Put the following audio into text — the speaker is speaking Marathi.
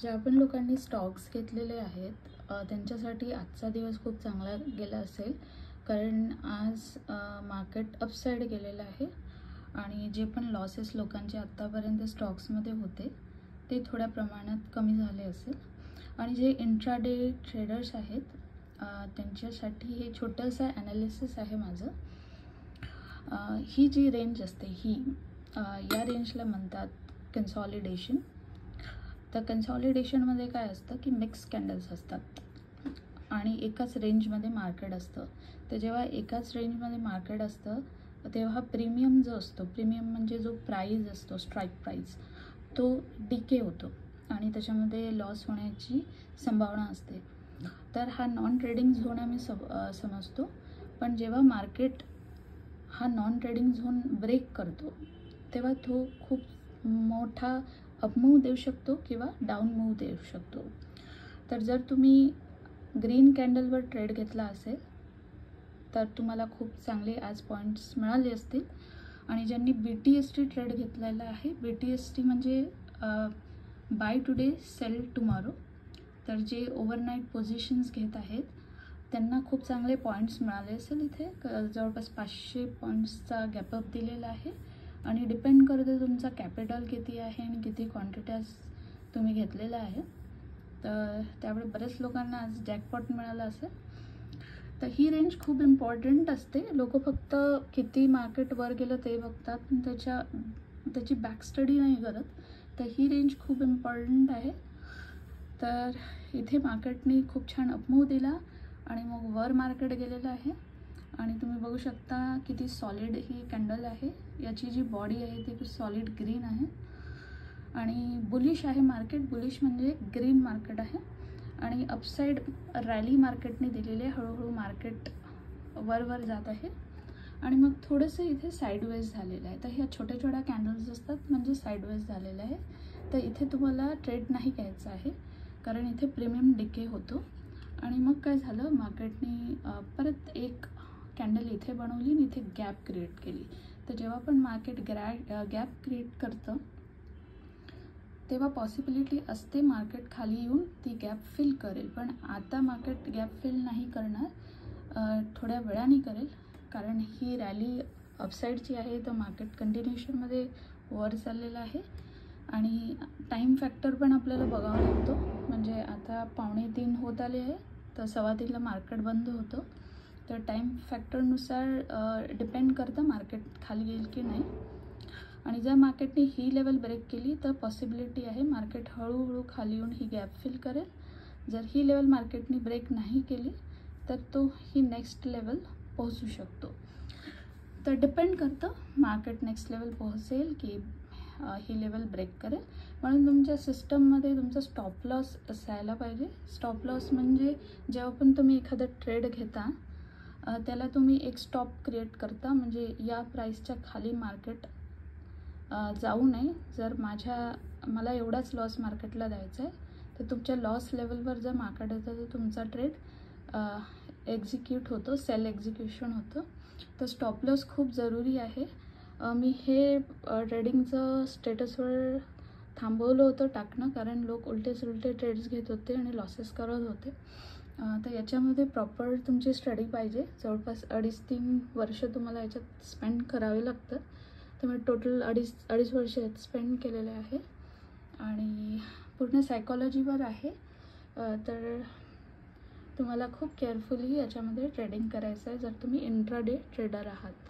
ज्या पण लोकांनी स्टॉक्स घेतलेले आहेत त्यांच्यासाठी आजचा दिवस खूप चांगला गेला असेल, कारण आज मार्केट अपसाईड गेलेलं आहे आणि जे पण लॉसेस लोकांचे आत्तापर्यंत स्टॉक्समध्ये होते ते थोड्या प्रमाणात कमी झाले असेल. आणि जे इंट्राडे ट्रेडर्स आहेत त्यांच्यासाठी हे छोटंसं ॲनालिसिस आहे माझं. ही जी रेंज असते या रेंजला म्हणतात कन्सॉलिडेशन. तर कन्सॉलिडेशनमध्ये काय असतं की मिक्स कॅन्डल्स असतात आणि एकाच रेंजमध्ये मार्केट असतं. तर जेव्हा एकाच रेंजमध्ये मार्केट असतं तेव्हा प्रीमियम जो असतो, प्रीमियम म्हणजे जो प्राईज असतो, स्ट्राईक प्राईज, तो डिके होतो आणि त्याच्यामध्ये लॉस होण्याची संभावना असते. तर हा नॉन ट्रेडिंग झोन आम्ही समजतो. पण जेव्हा मार्केट हा नॉन ट्रेडिंग झोन ब्रेक करतो तेव्हा तो खूप मोठा अप मूव देऊ शकतो किंवा डाऊन मूव देऊ शकतो. तर जर तुम्ही ग्रीन कॅन्डलवर ट्रेड घेतला असेल तर तुम्हाला खूप चांगले आज पॉईंट्स मिळाले असतील. आणि ज्यांनी BTST ट्रेड घेतलेला आहे, BTST म्हणजे बाय टुडे सेल टुमॉरो, तर जे ओव्हरनाईट पोझिशन्स घेत आहेत त्यांना खूप चांगले पॉईंट्स मिळाले असेल. इथे जवळपास 500 पॉईंट्सचा गॅपअप दिलेला आहे आणि डिपेंड करते तुमचा कॅपिटल किती आहे आणि किती क्वांटिटीज तुम्ही घेतलेला आहे. तर त्यामुळे बरेच लोकांना आज जॅकपॉट मिळाला असेल. तर ही रेंज खूप इम्पॉर्टंट असते. लोक फक्त किती मार्केट वर गेलं ते बघतात, पण त्याची बॅक स्टडी नाही करत. तर ही रेंज खूप इम्पॉर्टंट आहे. तर इथे मार्केटने खूप छान अपमूव दिला आणि मग वर मार्केट गेलेलं आहे आणि तुम्ही बघू शकता किती सॉलिड ही कॅन्डल आहे. याची जी बॉडी आहे ती सॉलिड ग्रीन आहे आणि बुलिश आहे मार्केट. बुलिश म्हणजे ग्रीन मार्केट आहे आणि अपसाईड रॅली मार्केटने दिलेली आहे. हळूहळू मार्केट वर जात आहे आणि मग थोडंसं इथे साईडवेज झालेलं आहे. तर ह्या छोट्या छोट्या कॅन्डल्स असतात म्हणजे साईडवेज झालेलं आहे. तर इथे तुम्हाला ट्रेड नाही घ्यायचं आहे कारण इथे प्रीमियम डिके होतो. आणि मग काय झालं, मार्केटने परत एक कॅन्डल इथे बनवली आणि इथे गॅप क्रिएट केली. तर जेव्हा पण मार्केट गॅप क्रिएट करतं तेव्हा पॉसिबिलिटी असते मार्केट खाली येऊन ती गॅप फिल करेल. पण आता मार्केट गॅप फिल नाही करणार, थोड्या वेळाने करेल, कारण ही रॅली अपसाईडची आहे. तर मार्केट कंटिन्युएशनमध्ये वर चाललेलं आहे आणि टाईम फॅक्टर पण आपल्याला बघावा लागतो. म्हणजे आता 2:45 होत आले आहे, तर 2:15ला मार्केट बंद होतं. तर टाईम फॅक्टरनुसार डिपेंड करतं मार्केट खाली येईल की नाही. आणि जर मार्केटने ही लेवल ब्रेक केली तर पॉसिबिलिटी आहे मार्केट हळूहळू खाली येऊन ही गॅप फिल करेल. जर ही लेवल मार्केटने ब्रेक नाही केली तर तो ही नेक्स्ट लेवल पोहोचू शकतो. तर डिपेंड करतं मार्केट नेक्स्ट लेवल पोहोचेल की ही लेवल ब्रेक करेल. म्हणून तुमच्या सिस्टममध्ये तुमचा स्टॉप लॉस असायला पाहिजे. स्टॉप लॉस म्हणजे जेव्हा पण तुम्ही एखादा ट्रेड घेता त्याला तुम्ही एक स्टॉप क्रिएट करता, म्हणजे या प्राईसच्या खाली मार्केट जाऊ नये. जर मला एवढाच लॉस मार्केटला द्यायचा आहे तर तुमच्या लॉस लेवलवर जर मार्केट येतं तर तुमचा ट्रेड एक्झिक्यूट होतो, सेल एक्झिक्युशन होतं. तर स्टॉप लॉस खूप जरुरी आहे. मी हे ट्रेडिंगचं स्टेटसवर थांबवलं होतं टाकणं, कारण लोक उलटे सुलटे ट्रेड्स घेत होते आणि लॉसेस करत होते. तर याच्यामध्ये प्रॉपर तुमची स्टडी पाहिजे. जवळपास 2.5-3 वर्ष तुम्हाला याच्यात स्पेंड करावे लागतं. तर मी टोटल अडीच वर्ष स्पेंड केलेले आहे आणि पूर्ण सायकॉलॉजीवर आहे. तर तुम्हाला खूप केअरफुली याच्यामध्ये ट्रेडिंग करायचं आहे जर तुम्ही इंट्राडे ट्रेडर आहात.